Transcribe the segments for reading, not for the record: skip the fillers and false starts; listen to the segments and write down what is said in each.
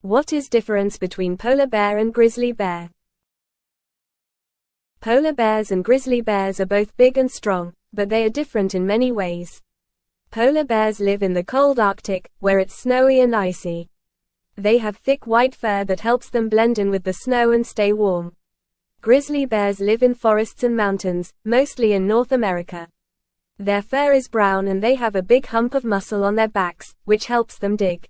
What is difference between polar bear and grizzly bear? Polar bears and grizzly bears are both big and strong, but they are different in many ways. Polar bears live in the cold Arctic, where it's snowy and icy. They have thick white fur that helps them blend in with the snow and stay warm. Grizzly bears live in forests and mountains, mostly in North America. Their fur is brown and they have a big hump of muscle on their backs, which helps them dig.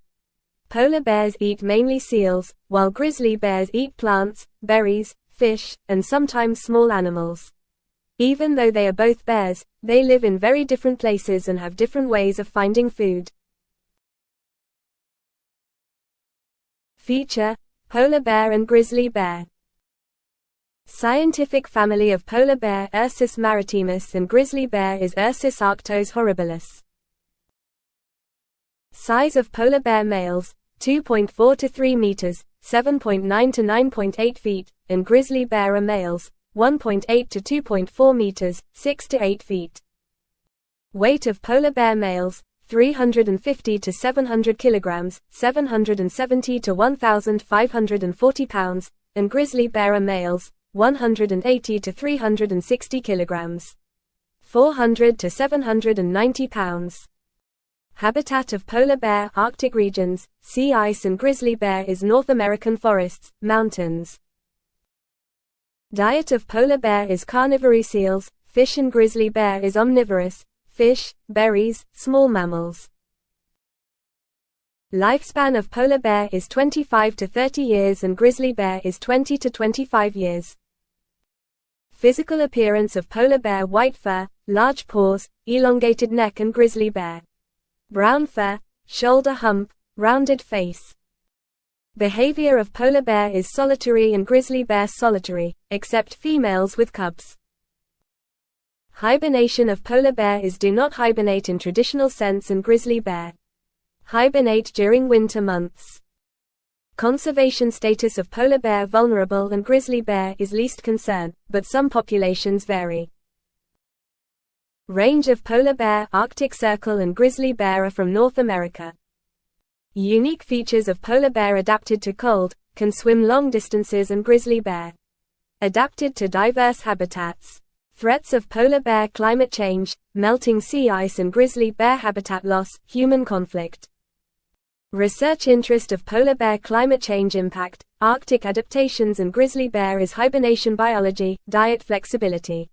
Polar bears eat mainly seals, while grizzly bears eat plants, berries, fish, and sometimes small animals. Even though they are both bears, they live in very different places and have different ways of finding food. Feature: Polar bear and grizzly bear. Scientific family of polar bear Ursus maritimus and grizzly bear is Ursus arctos horribilis. Size of polar bear males: 2.4 to 3 meters, 7.9 to 9.8 feet, and grizzly bear males, 1.8 to 2.4 meters, 6 to 8 feet. Weight of polar bear males: 350 to 700 kilograms, 770 to 1,540 pounds, and grizzly bear males, 180 to 360 kilograms, 400 to 790 pounds. Habitat of polar bear Arctic regions, sea ice, and grizzly bear is North American forests, mountains. Diet of polar bear is carnivorous seals, fish, and grizzly bear is omnivorous, fish, berries, small mammals. Lifespan of polar bear is 25 to 30 years and grizzly bear is 20 to 25 years. Physical appearance of polar bear: white fur, large paws, elongated neck, and grizzly bear brown fur, shoulder hump, rounded face. Behavior of polar bear is solitary and grizzly bear solitary, except females with cubs. Hibernation of polar bear is do not hibernate in traditional sense, and grizzly bear hibernate during winter months. Conservation status of polar bear: vulnerable, and grizzly bear is least concern, but some populations vary. Range of polar bear Arctic Circle and grizzly bear are from North America. Unique features of polar bear: adapted to cold, can swim long distances, and grizzly bear adapted to diverse habitats. Threats of polar bear: climate change, melting sea ice, and grizzly bear habitat loss, human conflict. Research interest of polar bear: climate change impact, Arctic adaptations, and grizzly bear is hibernation biology, diet flexibility.